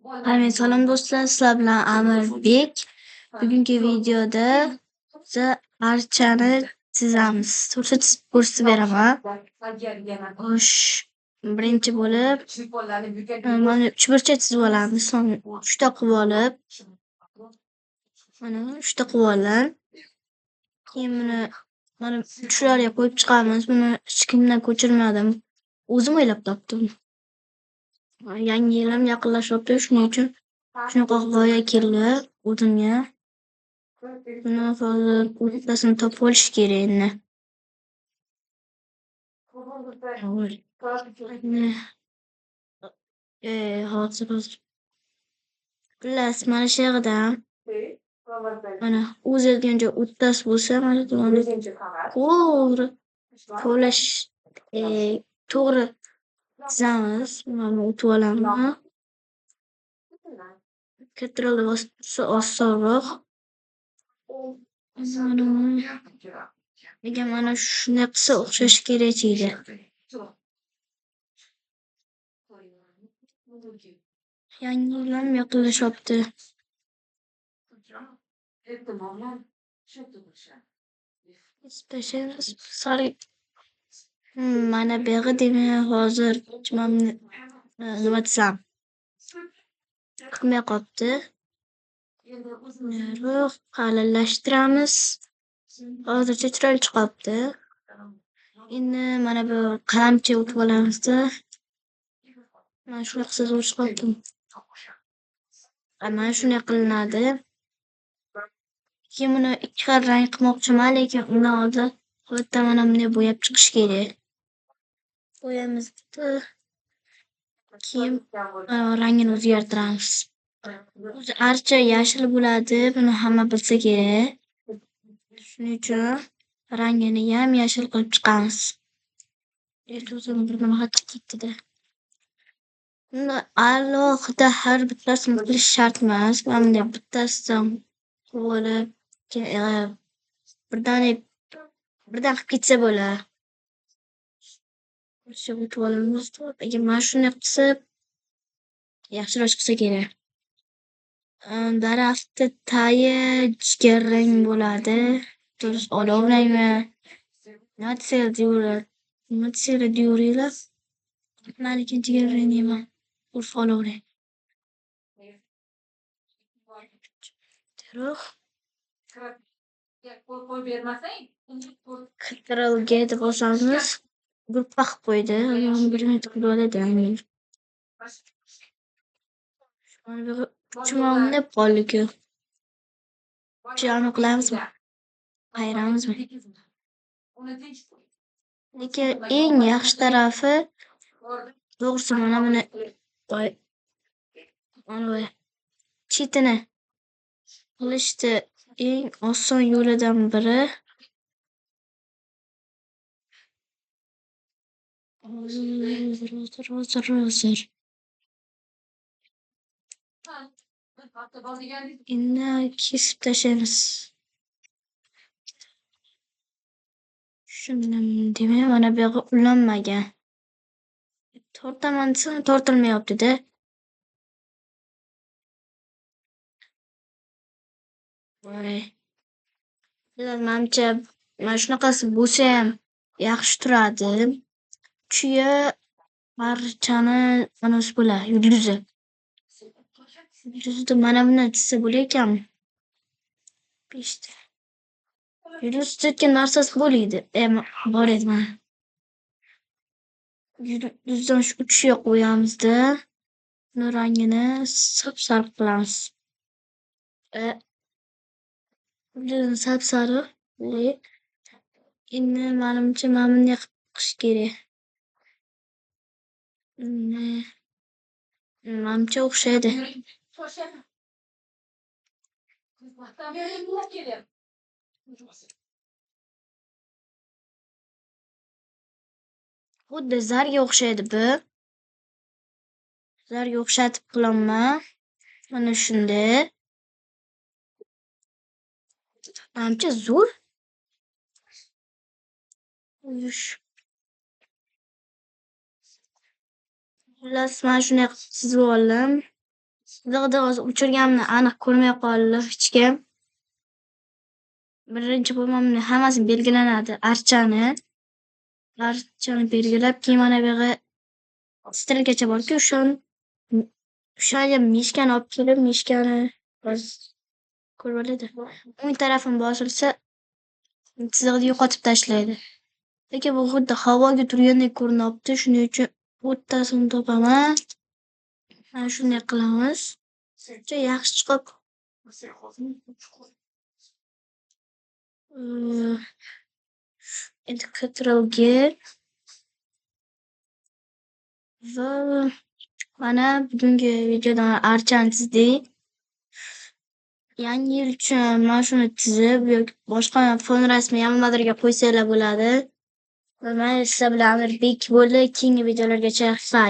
Salom do'stlar, sizlar bilan Amirbek. Bugungi videoda biza archani chizamiz. To'g'ri chizib ko'rsatib beraman. Xo'sh, birinchi bo'lib mana uchburchak chizib olamiz. So'ng uchta qilib olib, mana uchta qilib oldim. Keyin buni mana uchlarga qo'yib chiqamiz. Buni hech kimdan ko'chirmadim. O'zim o'ylab topdim. Yangi yil ham yaqinlashyapti, shuning uchun shunaqa g'oya keldi o'zimga. Buni hozir o'rtasini topib olish kerak endi. Hozir. Xullas, mana shu yerdan mana o'zilgan joy o'rtasi bo'lsa, mana to'g'ri kovlash to'g'ri chizamiz. Mana o'tib olamiz. Kattaroq bo'lsa osonroq. Nega mana shunday qilsa o'xshash kerak edi. Yangi yil ham yaqinlashyapti. Mana bu yerga demak hozir nima desam qilmay qolibdi. Yo'q, qalinlashtiramiz. Hozircha chiroyli chiqyapti. Endi mana bu qalamchi o'tib olamizda. Mana shunday qilsa zo'r chiqyapti. Mana shunday qilinadi. Keyin buni ikki xil rang qilmoqchiman, lekin undan oldin qayerdan mana bunday bo'yab chiqish kerak. Bo'yamiz keyin rangini o'zgartiramiz. O'zi archa yashil bo'ladi, buni hamma bilsa kerak. Shuning uchun rangini ham yashil qilib chiqamiz. O'zim bir nima ketdi-da. Buni alohida har bittasini qilish shart emas. Mana bunday bittasidan qilib birdan qilib ketsa bo'ladi. O'tib olamiz. Agar mana shunday qilsa yaxshiroq chiqsa kerak. Daraxtni tagi jigarrang bo'ladi. To'g'risi olov rangmi? Nima deyaveringlar? Maniki jigarrang deyman. Urf olov rang. Kattaroqga deb bosamiz. Gruppa qilib qo'ydi. Bir minut qilib oladi. Mana bu chumolni qoldi-ku. Shuni qilamizmi? Ayramizmi? Lekin eng yaxshi tarafi to'g'risi mana buni chetini qilishni eng oson yo'lidan biri hozir. Endi kesib tashlaymiz. Shundan demak mana bu yerga ulanmagan. Tortaman desam tortilmayapti-da. Menimcha mana shunaqasi bo'lsa ham yaxshi turadi. Kuya archani mana shu bo'ladi, yulduzi. Yulduzda mana bunday chizsa bo'lar ekanmi? Beshta. Yulduz chizgan narsasi bo'ladi. Bor edi mana. Yulduzdan shu uchiga qo'yamizda. Buni rangini sap-sariq qilamiz. Yulduzini sap-sariq. Endi menimcha mana bunday qilish kerak. Menimcha o'xshaydi. Xuddi zarga o'xshaydi bu. Zarga o'xshatib qilaman. Mana shunday. Menimcha zo'r. Xullas, mana shunday chizib oldim. Sig'ida hozir o'chirganimni aniq ko'rmay qoldi hech kim. Birinchi bo'lmamni hammasini belgilanadi archani. Archani belgilab, keyin mana bu yerga stilgacha borku, o'shanga mishkani olib kelib, mishkani hozir ko'rib oladi. O'ng tarafini bosilsa, chiziqni yo'qotib tashlaydi. Lekin bu xuddi havoga turgandek ko'rinyapti. Shuning uchun o'rtasini topaman. Mana shunday qilamiz. Juda yaxshi chiqib. Endi controlga va mana bugungi videodan archani chizdik. Yangi yil uchun mana shuni chizib yoki boshqa fon rasmi ham nimadirga qo'ysanglar bo'ladi. Va men sizlar bilan Amirbek bo'ldi. Keyingi videolargacha xayr.